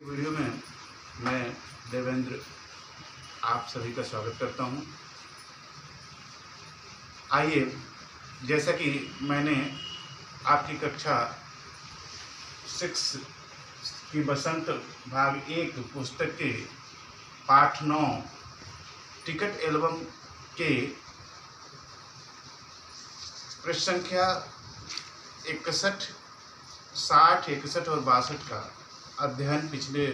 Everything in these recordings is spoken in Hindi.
वीडियो में मैं देवेंद्र आप सभी का स्वागत करता हूं। आइए, जैसा कि मैंने आपकी कक्षा 6 की बसंत भाग 1 पुस्तक के पाठ 9 टिकट एल्बम के पृष्ठ संख्या 61, 60, 61 और 62 का अध्ययन पिछले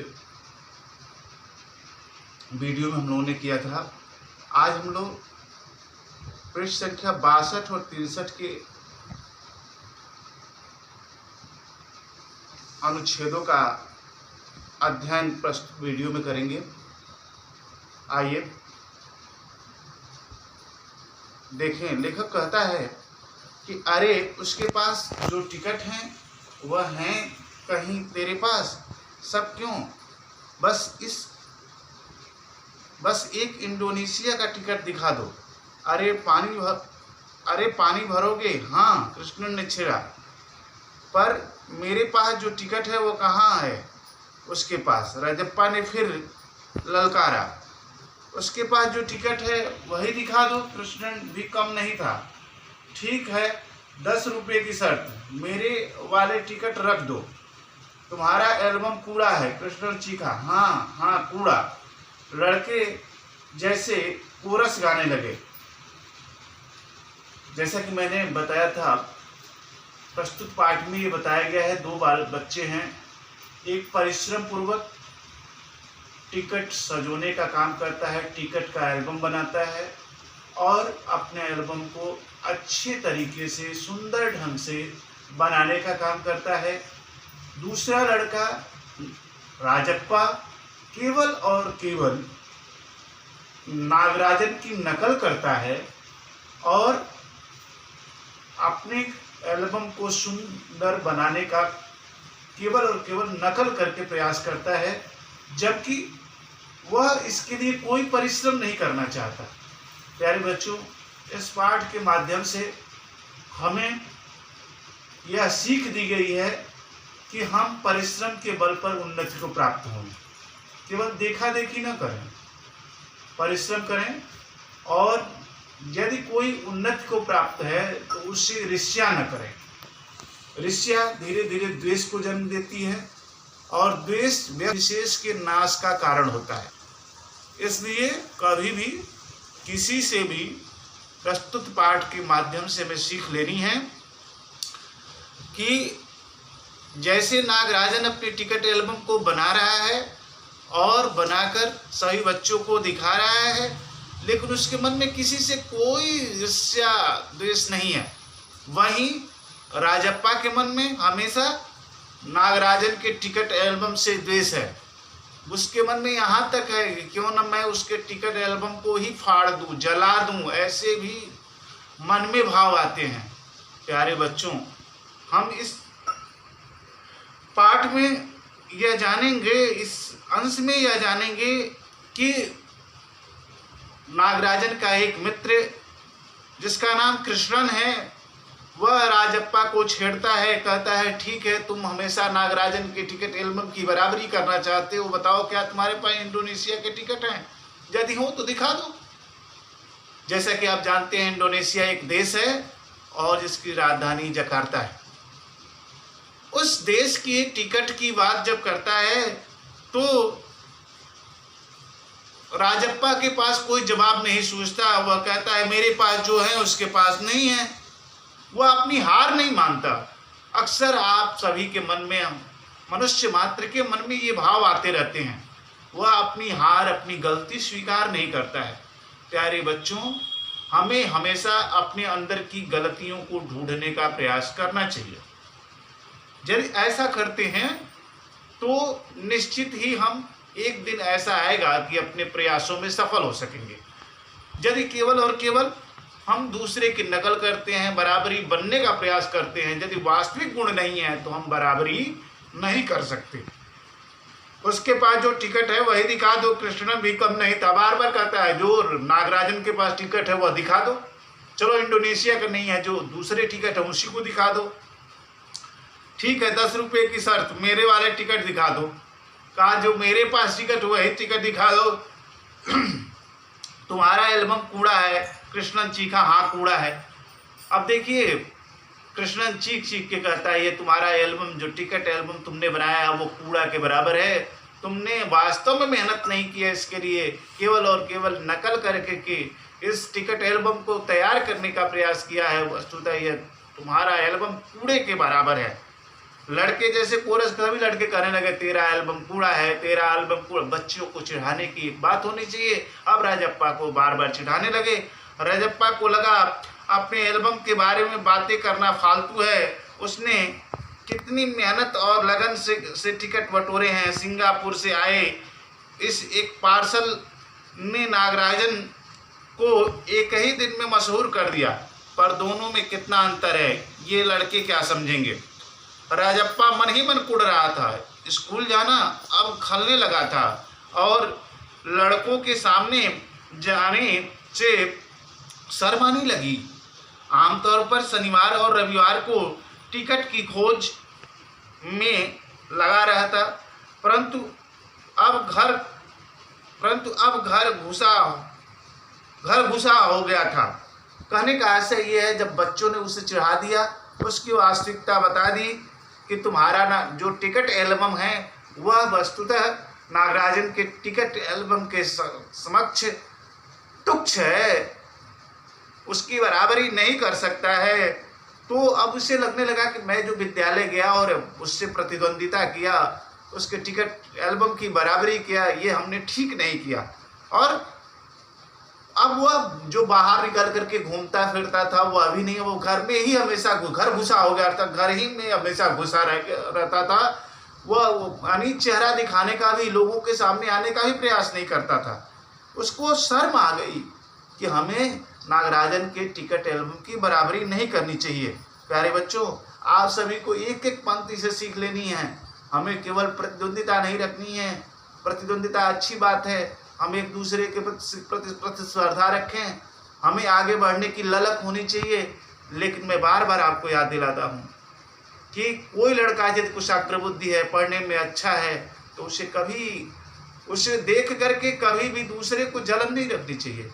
वीडियो में हम लोगों ने किया था। आज हम लोग पृष्ठ संख्या 62 और 63 के अनुच्छेदों का अध्ययन प्रस्तुत वीडियो में करेंगे। आइए देखें। लेखक कहता है कि अरे उसके पास जो टिकट हैं वह हैं कहीं तेरे पास, सब क्यों? बस एक इंडोनेशिया का टिकट दिखा दो। अरे पानी भरोगे? हाँ, कृष्ण ने छेड़ा। पर मेरे पास जो टिकट है वो कहाँ है? उसके पास। राजप्पा ने फिर ललकारा। उसके पास जो टिकट है वही दिखा दो। कृष्ण भी कम नहीं था। ठीक है, 10 रुपये की शर्त, मेरे वाले टिकट रख दो। तुम्हारा एल्बम कूड़ा है। कृष्ण चीखा। हाँ हाँ, कूड़ा। लड़के जैसे कोरस गाने लगे। जैसा कि मैंने बताया था, प्रस्तुत पाठ में ये बताया गया है, 2 बच्चे हैं। एक परिश्रम पूर्वक टिकट सजोने का काम करता है, टिकट का एल्बम बनाता है और अपने एल्बम को अच्छे तरीके से, सुंदर ढंग से बनाने का काम करता है। दूसरा लड़का राजप्पा केवल और केवल नागराजन की नकल करता है और अपने एल्बम को सुंदर बनाने का केवल और केवल नकल करके प्रयास करता है, जबकि वह इसके लिए कोई परिश्रम नहीं करना चाहता। प्यारे बच्चों, इस पाठ के माध्यम से हमें यह सीख दी गई है कि हम परिश्रम के बल पर उन्नति को प्राप्त हों। केवल देखा देखी न करें, परिश्रम करें। और यदि कोई उन्नति को प्राप्त है तो उससे ईर्ष्या न करें। ईर्ष्या धीरे धीरे द्वेष को जन्म देती है और द्वेष विशेष के नाश का कारण होता है। इसलिए कभी भी किसी से भी प्रस्तुत पाठ के माध्यम से हमें सीख लेनी है कि जैसे नागराजन अपने टिकट एल्बम को बना रहा है और बनाकर सभी बच्चों को दिखा रहा है, लेकिन उसके मन में किसी से कोई ईर्ष्या द्वेष नहीं है, वहीं राजप्पा के मन में हमेशा नागराजन के टिकट एल्बम से द्वेष है। उसके मन में यहाँ तक है कि क्यों न मैं उसके टिकट एल्बम को ही फाड़ दूँ, जला दूँ, ऐसे भी मन में भाव आते हैं। प्यारे बच्चों, हम इस पाठ में यह जानेंगे, इस अंश में यह जानेंगे कि नागराजन का एक मित्र जिसका नाम कृष्णन है, वह राजप्पा को छेड़ता है। कहता है, ठीक है, तुम हमेशा नागराजन के टिकट एल्बम की बराबरी करना चाहते हो, बताओ क्या तुम्हारे पास इंडोनेशिया के टिकट हैं? यदि हो तो दिखा दो। जैसा कि आप जानते हैं, इंडोनेशिया एक देश है और जिसकी राजधानी जकार्ता है। उस देश की टिकट की बात जब करता है तो राजप्पा के पास कोई जवाब नहीं सूझता। वह कहता है, मेरे पास जो है उसके पास नहीं है। वह अपनी हार नहीं मानता। अक्सर आप सभी के मन में, मनुष्य मात्र के मन में ये भाव आते रहते हैं। वह अपनी हार, अपनी गलती स्वीकार नहीं करता है। प्यारे बच्चों, हमें हमेशा अपने अंदर की गलतियों को ढूंढने का प्रयास करना चाहिए। यदि ऐसा करते हैं तो निश्चित ही हम एक दिन ऐसा आएगा कि अपने प्रयासों में सफल हो सकेंगे। यदि केवल और केवल हम दूसरे की नकल करते हैं, बराबरी बनने का प्रयास करते हैं, यदि वास्तविक गुण नहीं है तो हम बराबरी नहीं कर सकते। उसके पास जो टिकट है वही दिखा दो। कृष्ण भी कम नहीं था, बार बार कहता है, जो नागराजन के पास टिकट है वह दिखा दो। चलो इंडोनेशिया का नहीं है, जो दूसरे टिकट है उसी को दिखा दो। ठीक है, 10 रुपये की शर्त, मेरे वाले टिकट दिखा दो। कहा जो मेरे पास टिकट वही टिकट दिखा दो, तुम्हारा एल्बम कूड़ा है। कृष्णन चीखा, हाँ कूड़ा है। अब देखिए कृष्णन चीख चीख के कहता है ये तुम्हारा एल्बम, जो टिकट एल्बम तुमने बनाया है वो कूड़ा के बराबर है। तुमने वास्तव में मेहनत नहीं की है इसके लिए, केवल और केवल नकल करके कि इस टिकट एल्बम को तैयार करने का प्रयास किया है। वस्तुतः ये तुम्हारा एल्बम कूड़े के बराबर है। लड़के जैसे कोरस, सभी लड़के कहने लगे तेरा एल्बम कूड़ा है, तेरा एल्बम कूड़ा। बच्चियों को चिढ़ाने की एक बात होनी चाहिए। अब राजप्पा को बार बार चिढ़ाने लगे। राजप्पा को लगा अपने एल्बम के बारे में बातें करना फालतू है। उसने कितनी मेहनत और लगन से टिकट बटोरे हैं। सिंगापुर से आए इस एक पार्सल ने नागराजन को एक ही दिन में मशहूर कर दिया, पर दोनों में कितना अंतर है ये लड़के क्या समझेंगे। राजप्पा मन ही मन कुढ़ रहा था। स्कूल जाना अब खलने लगा था और लड़कों के सामने जाने से शर्म आने लगी। आमतौर पर शनिवार और रविवार को टिकट की खोज में लगा रहता, परंतु अब घर घुसा हो गया था। कहने का आशय यह है, जब बच्चों ने उसे चिढ़ा दिया, उसकी वास्तविकता बता दी कि तुम्हारा जो टिकट एल्बम है वह वस्तुतः नागराजन के टिकट एल्बम के समक्ष तुच्छ है, उसकी बराबरी नहीं कर सकता है। तो अब उसे लगने लगा कि मैं जो विद्यालय गया और उससे प्रतिद्वंदिता किया, उसके टिकट एल्बम की बराबरी किया, ये हमने ठीक नहीं किया। और अब वह जो बाहर निकल करके घूमता फिरता था वो अभी नहीं, वो घर में ही हमेशा घर घुसा हो गया था, घर ही में हमेशा घुसा रहता था। वह अनित चेहरा दिखाने का भी, लोगों के सामने आने का भी प्रयास नहीं करता था। उसको शर्म आ गई कि हमें नागराजन के टिकट एल्बम की बराबरी नहीं करनी चाहिए। प्यारे बच्चों, आप सभी को एक एक पंक्ति से सीख लेनी है। हमें केवल प्रतिद्वंदिता नहीं रखनी है। प्रतिद्वंदिता अच्छी बात है, हम एक दूसरे के प्रति प्रतिस्पर्धा रखें, हमें आगे बढ़ने की ललक होनी चाहिए। लेकिन मैं बार बार आपको याद दिलाता हूँ कि कोई लड़का यदि कुशाग्र बुद्धि है, पढ़ने में अच्छा है, तो उसे देख करके कभी भी दूसरे को जलन नहीं रखनी चाहिए।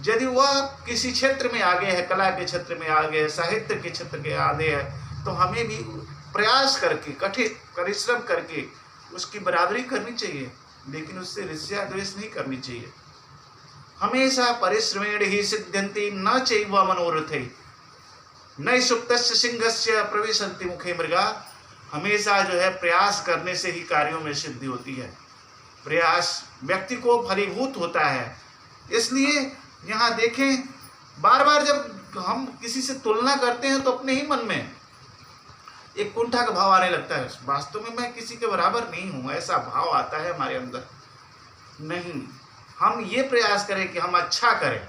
यदि वह किसी क्षेत्र में आगे है, कला के क्षेत्र में आगे है, साहित्य के क्षेत्र के आगे है, तो हमें भी प्रयास करके, कठिन परिश्रम करके उसकी बराबरी करनी चाहिए, लेकिन उससे ईर्ष्या द्वेष नहीं करनी चाहिए। हमेशा परिश्रमेण ही सिद्ध्यन्ति न चैव मनोरथै न सुप्तस्य सिंहस्य प्रविशन्ति मुखे मृगा। हमेशा जो है प्रयास करने से ही कार्यों में सिद्धि होती है। प्रयास व्यक्ति को फलीभूत होता है। इसलिए यहाँ देखें, बार बार जब हम किसी से तुलना करते हैं तो अपने ही मन में एक कुंठा का भाव आने लगता है। वास्तव में मैं किसी के बराबर नहीं हूँ, ऐसा भाव आता है हमारे अंदर। नहीं, हम ये प्रयास करें कि हम अच्छा करें,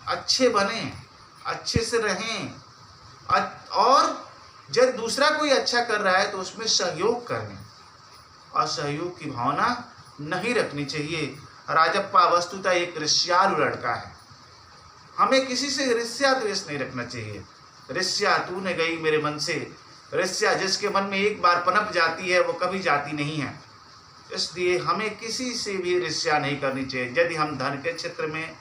अच्छे बने, अच्छे से रहें, और जब दूसरा कोई अच्छा कर रहा है तो उसमें सहयोग करें, और सहयोग की भावना नहीं रखनी चाहिए। राजप्पा वस्तुतः एक ईर्ष्यालु लड़का है। हमें किसी से ईर्ष्या द्वेष नहीं रखना चाहिए। ईर्ष्या तूने गई मेरे मन से, ईर्ष्या जिसके मन में एक बार पनप जाती है वो कभी जाती नहीं है। इसलिए हमें किसी से भी ईर्ष्या नहीं करनी चाहिए। यदि हम धन के क्षेत्र में,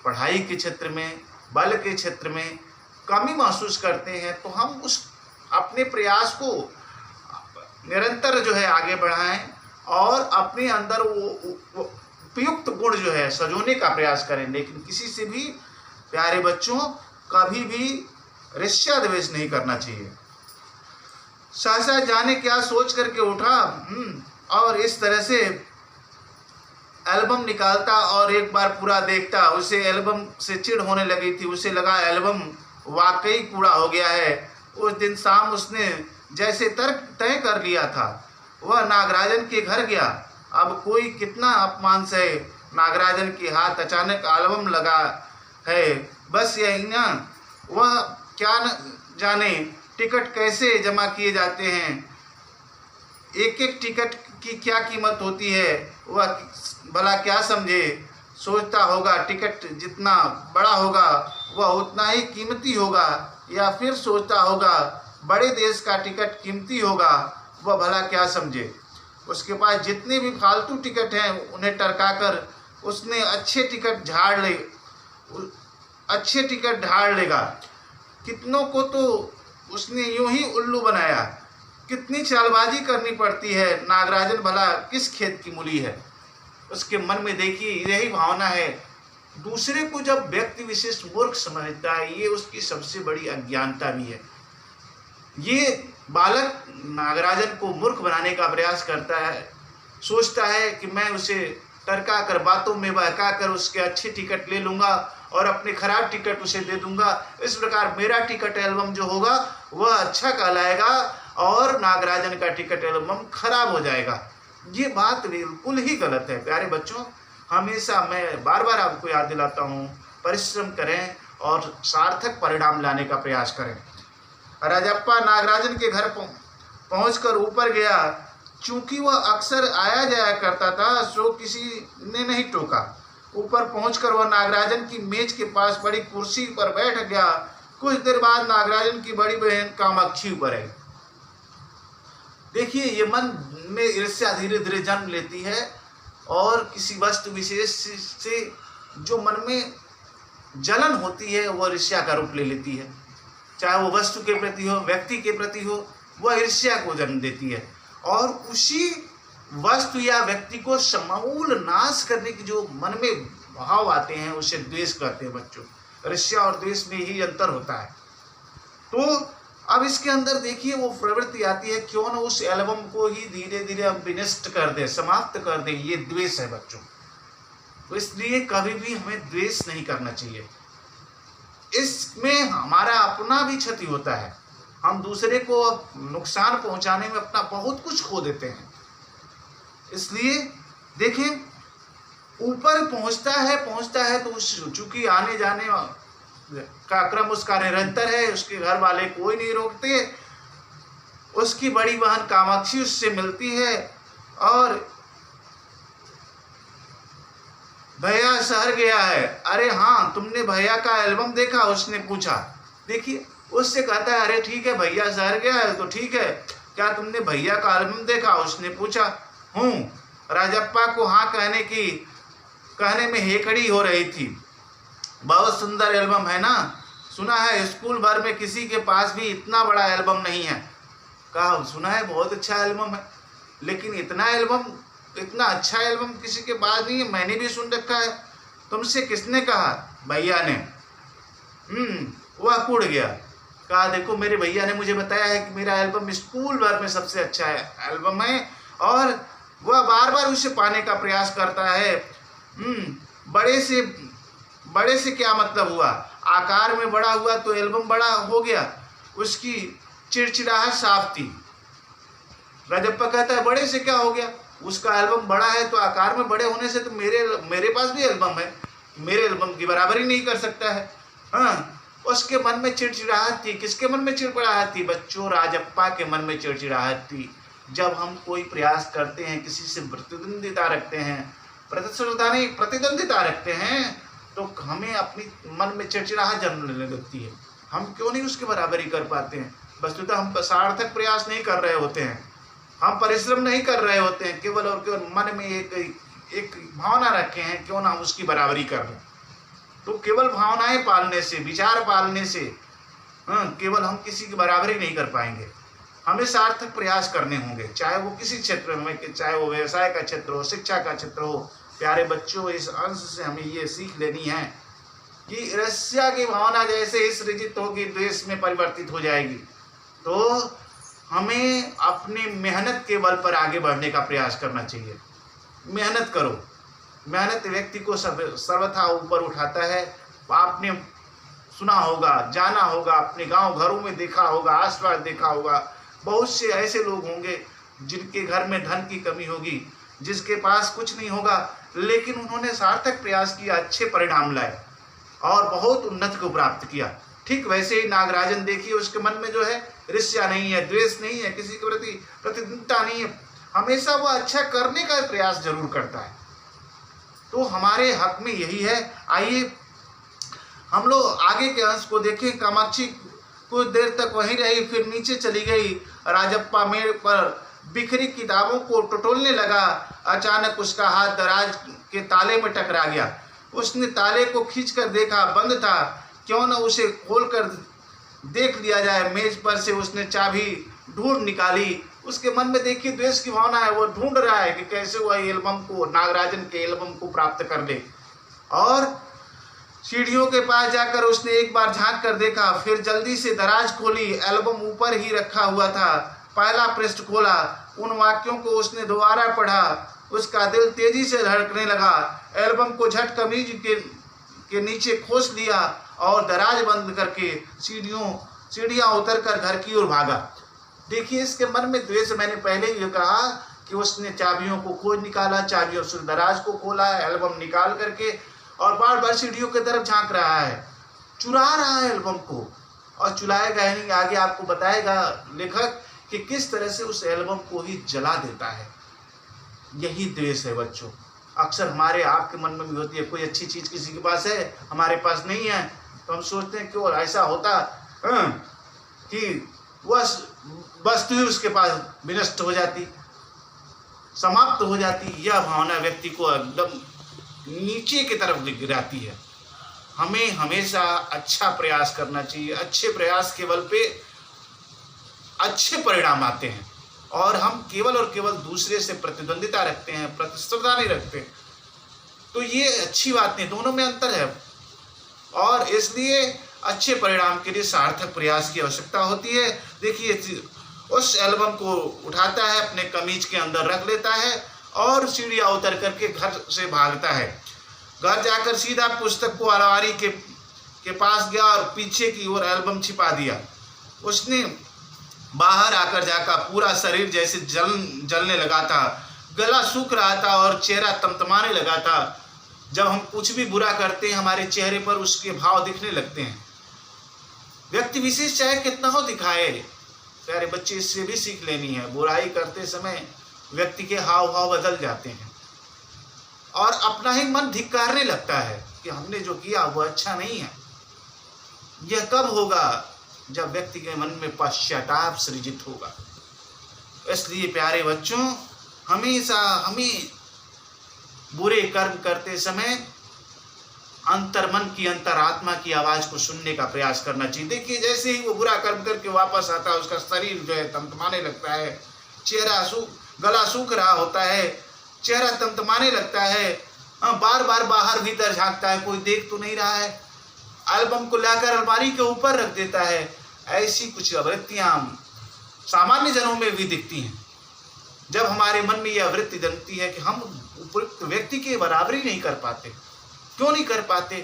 पढ़ाई के क्षेत्र में, बल के क्षेत्र में कमी महसूस करते हैं तो हम उस अपने प्रयास को निरंतर जो है आगे बढ़ाएं और अपने अंदर वो उपयुक्त गुण जो है सजोने का प्रयास करें। लेकिन किसी से भी, प्यारे बच्चों, कभी भी ईर्ष्या द्वेष नहीं करना चाहिए। सहसा जाने क्या सोच करके उठा और इस तरह से एल्बम निकालता और एक बार पूरा देखता। उसे एल्बम से चिढ़ होने लगी थी। उसे लगा एल्बम वाकई कूड़ा हो गया है। उस दिन शाम उसने जैसे तर्क तय कर लिया था, वह नागराजन के घर गया। अब कोई कितना अपमान से नागराजन के हाथ अचानक एल्बम लगा है। बस यही ना, वह क्या न जाने टिकट कैसे जमा किए जाते हैं, एक एक टिकट की क्या कीमत होती है, वह भला क्या समझे। सोचता होगा टिकट जितना बड़ा होगा वह उतना ही कीमती होगा, या फिर सोचता होगा बड़े देश का टिकट कीमती होगा, वह भला क्या समझे। उसके पास जितने भी फालतू टिकट हैं उन्हें टरकाकर उसने अच्छे टिकट ढाड़ लेगा। कितनों को तो उसने यूं ही उल्लू बनाया। कितनी चालबाजी करनी पड़ती है, नागराजन भला किस खेत की मूली है। उसके मन में देखिए यही भावना है। दूसरे को जब व्यक्ति विशेष मूर्ख समझता है, ये उसकी सबसे बड़ी अज्ञानता भी है। ये बालक नागराजन को मूर्ख बनाने का प्रयास करता है, सोचता है कि मैं उसे टरका कर, बातों में बहका कर उसके अच्छे टिकट ले लूँगा और अपने खराब टिकट उसे दे दूंगा। इस प्रकार मेरा टिकट एल्बम जो होगा वह अच्छा कहलाएगा और नागराजन का टिकट एल्बम खराब हो जाएगा। ये बात बिल्कुल ही गलत है। प्यारे बच्चों, हमेशा मैं बार बार आपको याद दिलाता हूँ, परिश्रम करें और सार्थक परिणाम लाने का प्रयास करें। राजप्पा नागराजन के घर पहुंचकर ऊपर गया। चूंकि वह अक्सर आया जाया करता था, सो किसी ने नहीं टोका। ऊपर पहुंचकर वह नागराजन की मेज के पास बड़ी कुर्सी पर बैठ गया। कुछ देर बाद नागराजन की बड़ी बहन कामाक्षी ऊपर आई। देखिए, ये मन में ईर्ष्या धीरे धीरे जन्म लेती है और किसी वस्तु विशेष से जो मन में जलन होती है वह ईर्ष्या का रूप ले लेती है। चाहे वो वस्तु के प्रति हो, व्यक्ति के प्रति हो, वह ईर्ष्या को जन्म देती है और उसी वस्तु या व्यक्ति को समूल नाश करने की जो मन में भाव आते हैं उसे द्वेष कहते हैं। बच्चों, ईर्ष्या और द्वेष में ही अंतर होता है। तो अब इसके अंदर देखिए वो प्रवृत्ति आती है, क्यों ना उस एल्बम को ही धीरे धीरे हम विनष्ट कर दें, समाप्त कर दें। ये द्वेष है बच्चों। तो इसलिए कभी भी हमें द्वेष नहीं करना चाहिए। इसमें हमारा अपना भी क्षति होता है। हम दूसरे को नुकसान पहुंचाने में अपना बहुत कुछ खो देते हैं। इसलिए देखें, ऊपर पहुंचता है तो चूंकि आने जाने का क्रम उसका निरंतर है, उसके घर वाले कोई नहीं रोकते। उसकी बड़ी बहन कामाक्षी उससे मिलती है और भैया शहर गया है। अरे हाँ, तुमने भैया का एल्बम देखा? उसने पूछा। देखिए, उससे कहता है अरे ठीक है, भैया शहर गया है तो ठीक है, क्या तुमने भैया का एल्बम देखा? उसने पूछा। हूँ। राजप्पा को हाँ कहने में हेकड़ी हो रही थी। बहुत सुंदर एल्बम है ना? सुना है स्कूल भर में किसी के पास भी इतना बड़ा एल्बम नहीं है। कहा सुना है बहुत अच्छा एल्बम है, लेकिन इतना अच्छा एल्बम किसी के पास नहीं है। मैंने भी सुन रखा है। तुमसे किसने कहा? भैया ने। वह कुड़ गया। कहा देखो, मेरे भैया ने मुझे बताया है कि मेरा एल्बम स्कूल भर में सबसे अच्छा एल्बम है और वह बार बार उसे पाने का प्रयास करता है। बड़े से क्या मतलब हुआ? आकार में बड़ा हुआ तो एल्बम बड़ा हो गया। उसकी चिड़चिड़ाहट साफ थी। राजप्पा कहता है बड़े से क्या हो गया? उसका एल्बम बड़ा है तो आकार में बड़े होने से तो मेरे पास भी एल्बम है, मेरे एल्बम की बराबरी नहीं कर सकता है। हाँ, उसके मन में चिड़चिड़ाहट थी। किसके मन में चिड़चिड़ाहट थी? बच्चों, राजप्पा के मन में चिड़चिड़ाहट थी। जब हम कोई प्रयास करते हैं, किसी से प्रतिद्वंदिता रखते हैं तो हमें अपनी मन में चिड़चिड़ाहट जन्म लेने लगती है। हम क्यों नहीं उसके बराबरी कर पाते हैं? वस्तुतः हम सार्थक प्रयास नहीं कर रहे होते हैं, हम परिश्रम नहीं कर रहे होते हैं, केवल और केवल मन में एक भावना रखे हैं क्यों ना हम उसकी बराबरी कर लें। तो केवल भावनाएं पालने से, विचार पालने से केवल हम किसी की बराबरी नहीं कर पाएंगे। हमें सार्थक प्रयास करने होंगे, चाहे वो किसी क्षेत्र में, चाहे वो व्यवसाय का क्षेत्र हो, शिक्षा का क्षेत्र हो। प्यारे बच्चों, इस अंश से हमें ये सीख लेनी है कि ईर्ष्या की भावना जैसे ही सृजित होगी, द्वेष में परिवर्तित हो जाएगी। तो हमें अपनी मेहनत के बल पर आगे बढ़ने का प्रयास करना चाहिए। मेहनत करो। मेहनत व्यक्ति को सर्वथा ऊपर उठाता है। आपने सुना होगा, जाना होगा, अपने गांव घरों में देखा होगा, आसपास देखा होगा, बहुत से ऐसे लोग होंगे जिनके घर में धन की कमी होगी, जिसके पास कुछ नहीं होगा, लेकिन उन्होंने सार्थक प्रयास किया, अच्छे परिणाम लाए और बहुत उन्नति को प्राप्त किया। ठीक वैसे ही नागराजन देखिए, उसके मन में जो है ईर्ष्या नहीं है, द्वेष नहीं है, किसी के प्रति प्रतिद्वंदिता नहीं है। हमेशा वह अच्छा करने का प्रयास जरूर करता है। तो हमारे हक में यही है। आइए हम लोग आगे के अंश को देखें। कामाक्षी कुछ देर तक वहीं रही, फिर नीचे चली गई। राजप्पा मेड़ पर बिखरी किताबों को टटोलने लगा। अचानक उसका हाथ दराज के ताले में टकरा गया। उसने ताले को खींचकर देखा, बंद था। क्यों न उसे खोलकर देख लिया जाए। मेज पर से उसने चाबी ढूंढ निकाली। उसके मन में देखिए द्वेष की भावना है, वो ढूंढ रहा है कि कैसे वह एल्बम को, नागराजन के एल्बम को प्राप्त कर ले। और सीढ़ियों के पास जाकर उसने एक बार झांक कर देखा, फिर जल्दी से दराज खोली। एल्बम ऊपर ही रखा हुआ था। पहला पृष्ठ खोला, उन वाक्यों को उसने दोबारा पढ़ा। उसका दिल तेजी से धड़कने लगा। एल्बम को झट कमीज के नीचे खोस लिया और दराज बंद करके सीढ़ियाँ उतरकर घर की ओर भागा। देखिए इसके मन में द्वेष, मैंने पहले ही कहा कि उसने चाबियों को खोज निकाला, चाबियों से दराज को खोला, एल्बम निकाल करके, और बार बार सीढ़ियों की तरफ झांक रहा है, चुरा रहा है एल्बम को। और चुराएगा ही नहीं, आगे आपको बताएगा लेखक कि किस तरह से उस एल्बम को ही जला देता है। यही द्वेष है बच्चों। अक्सर हमारे आपके मन में भी होती है, कोई अच्छी चीज़ किसी के पास है, हमारे पास नहीं है, तो हम सोचते हैं क्यों ऐसा होता कि वह वस्तु ही उसके पास विनष्ट हो जाती, समाप्त हो जाती। यह भावना व्यक्ति को एकदम नीचे की तरफ गिराती है। हमें हमेशा अच्छा प्रयास करना चाहिए। अच्छे प्रयास के बल पे अच्छे परिणाम आते हैं, और हम केवल और केवल दूसरे से प्रतिद्वंदिता रखते हैं, प्रतिस्पर्धा नहीं रखते। तो ये अच्छी बात नहीं, दोनों में अंतर है। और इसलिए अच्छे परिणाम के लिए सार्थक प्रयास की आवश्यकता होती है। देखिए उस एल्बम को उठाता है, अपने कमीज के अंदर रख लेता है और सीढ़ियाँ उतर करके घर से भागता है। घर जाकर सीधा पुस्तक को अलमारी के पास गया और पीछे की ओर एल्बम छिपा दिया। उसने बाहर आकर जाकर पूरा शरीर जैसे जलने लगा था, गला सूख रहा था और चेहरा तमतमाने लगा था। जब हम कुछ भी बुरा करते हैं, हमारे चेहरे पर उसके भाव दिखने लगते हैं। व्यक्ति विशेष चाहे कितना हो दिखाए, प्यारे बच्चे, इससे भी सीख लेनी है। बुराई करते समय व्यक्ति के हाव भाव बदल जाते हैं और अपना ही मन धिक्कारने लगता है कि हमने जो किया वो अच्छा नहीं है। यह कब होगा? जब व्यक्ति के मन में पश्चाताप सृजित होगा। इसलिए प्यारे बच्चों, हमेशा हमें बुरे कर्म करते समय अंतर्मन की, अंतरात्मा की आवाज को सुनने का प्रयास करना चाहिए। देखिए जैसे ही वो बुरा कर्म करके वापस आता है, उसका शरीर जो है तमतमाने लगता है, गला सूख रहा होता है, चेहरा तमतमाने लगता है, बार बार बाहर भीतर झांकता है, कोई देख तो नहीं रहा है, एल्बम को लाकर अलमारी के ऊपर रख देता है। ऐसी कुछ आवृत्तियां सामान्य जनों में भी दिखती हैं। जब हमारे मन में यह आवृत्ति जनती है कि हम उपयुक्त व्यक्ति की बराबरी नहीं कर पाते। क्यों नहीं कर पाते?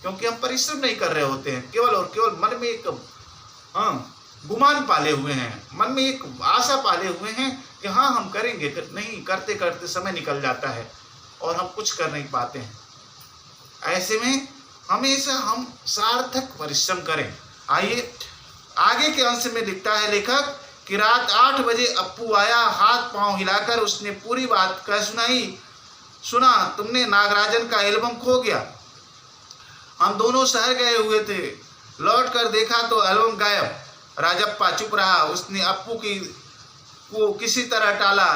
क्योंकि हम परिश्रम नहीं कर रहे होते हैं, केवल और केवल मन में एक गुमान पाले हुए हैं, मन में एक आशा पाले हुए हैं कि हाँ हम करेंगे, नहीं करते करते समय निकल जाता है और हम कुछ कर नहीं पाते हैं। ऐसे में हमेशा हम सार्थक परिश्रम करें। आइए आगे के अंश में लिखता है लेखक कि रात 8 बजे अप्पू आया। हाथ पांव हिलाकर उसने पूरी बात कह सुनाई। सुना, तुमने नागराजन का एल्बम खो गया। हम दोनों शहर गए हुए थे, लौट कर देखा तो एल्बम गायब। राजप्पा चुप रहा। उसने अप्पू को किसी तरह टाला।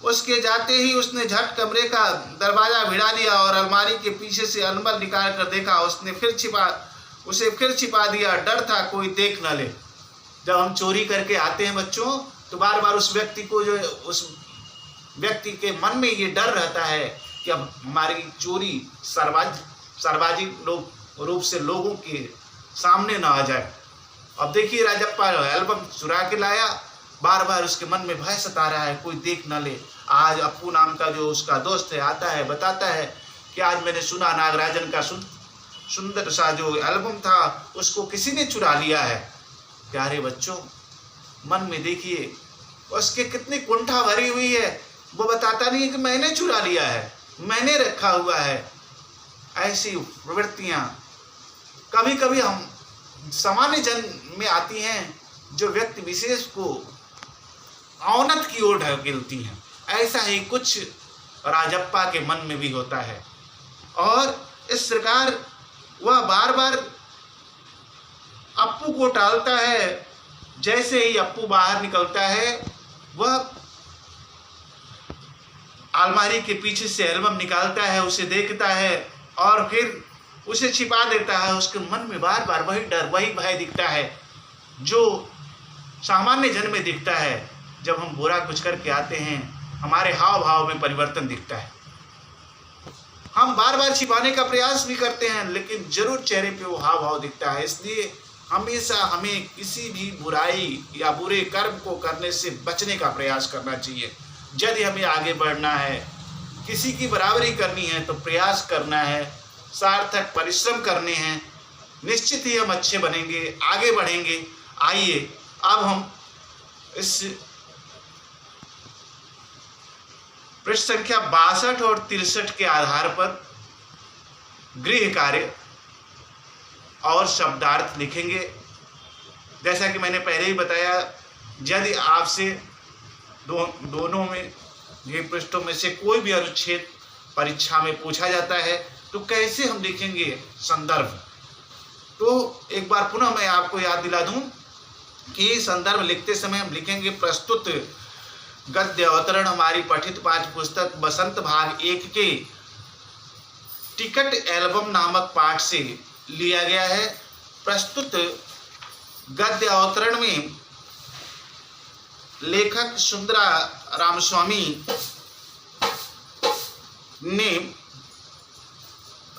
उसके जाते ही उसने झट कमरे का दरवाजा भिड़ा लिया और अलमारी के पीछे से अनमल निकाल कर देखा। उसे फिर छिपा दिया। डर था कोई देख न ले। जब हम चोरी करके आते हैं बच्चों, तो बार बार उस व्यक्ति को जो उस व्यक्ति के मन में ये डर रहता है कि अब हमारी चोरी सार्वजनिक रूप से लोगों के सामने ना आ जाए। अब देखिए राजप्पा एल्बम चुरा के लाया, बार बार उसके मन में भय सता रहा है कोई देख न ले। आज अप्पू नाम का जो उसका दोस्त है आता है, बताता है कि आज मैंने सुना नागराजन का सुंदर सा जो एल्बम था उसको किसी ने चुरा लिया है। प्यारे बच्चों, मन में देखिए उसके कितनी कुंठा भरी हुई है। वो बताता नहीं है कि मैंने चुरा लिया है, मैंने रखा हुआ है। ऐसी प्रवृत्तियां कभी कभी हम सामान्य जन में आती हैं, जो व्यक्ति विशेष को अवनत की ओर ढकेलती हैं। ऐसा ही कुछ राजप्पा के मन में भी होता है और इस प्रकार वह बार बार अप्पू को टालता है। जैसे ही अप्पू बाहर निकलता है, वह अलमारी के पीछे से एल्बम निकालता है, उसे देखता है और फिर उसे छिपा देता है। उसके मन में बार बार वही डर, वही भय दिखता है जो सामान्य जन में दिखता है। जब हम बुरा कुछ करके आते हैं, हमारे हाव भाव में परिवर्तन दिखता है। हम बार बार छिपाने का प्रयास भी करते हैं, लेकिन जरूर चेहरे पे वो हाव भाव दिखता है। इसलिए हमेशा हमें किसी भी बुराई या बुरे कर्म को करने से बचने का प्रयास करना चाहिए। यदि हमें आगे बढ़ना है, किसी की बराबरी करनी है, तो प्रयास करना है, सार्थक परिश्रम करने हैं। निश्चित ही हम अच्छे बनेंगे, आगे बढ़ेंगे। आइए अब हम इस पृष्ठ संख्या 62 और 63 के आधार पर गृह कार्य और शब्दार्थ लिखेंगे। जैसा कि मैंने पहले ही बताया, यदि आपसे दोनों में ये पृष्ठों में से कोई भी अनुच्छेद परीक्षा में पूछा जाता है तो कैसे हम लिखेंगे संदर्भ, तो एक बार पुनः मैं आपको याद दिला दूं कि संदर्भ लिखते समय हम लिखेंगे प्रस्तुत गद्य अवतरण हमारी पठित पाठ्य पुस्तक बसंत भाग 1 के टिकट एल्बम नामक पाठ से लिया गया है। प्रस्तुत गद्य अवतरण में लेखक सुंदरा रामस्वामी ने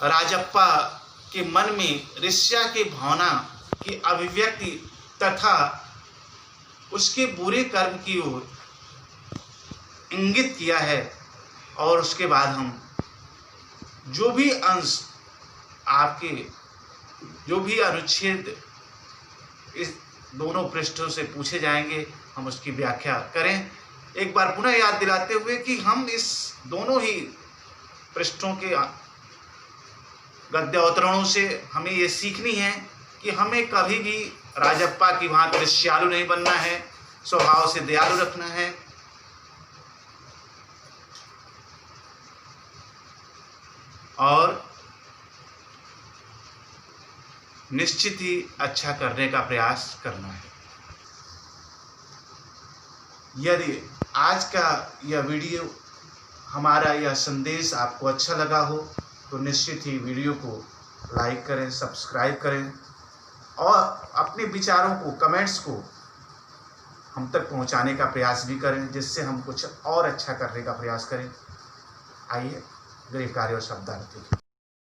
राजप्पा के मन में ईर्ष्या की भावना की अभिव्यक्ति तथा उसके बुरे कर्म की ओर इंगित किया है। और उसके बाद हम जो भी अंश आपके जो भी अनुच्छेद इस दोनों पृष्ठों से पूछे जाएंगे, हम उसकी व्याख्या करें। एक बार पुनः याद दिलाते हुए कि हम इस दोनों ही पृष्ठों के गद्य अवतरणों से हमें ये सीखनी है कि हमें कभी भी राजप्पा की भांति ईर्ष्यालु नहीं बनना है, स्वभाव से दयालु रखना है और निश्चित ही अच्छा करने का प्रयास करना है। यदि आज का यह वीडियो, हमारा यह संदेश आपको अच्छा लगा हो तो निश्चित ही वीडियो को लाइक करें, सब्सक्राइब करें और अपने विचारों को, कमेंट्स को हम तक पहुंचाने का प्रयास भी करें, जिससे हम कुछ और अच्छा करने का प्रयास करें। आइए गृह कार्य और शब्दार्थ।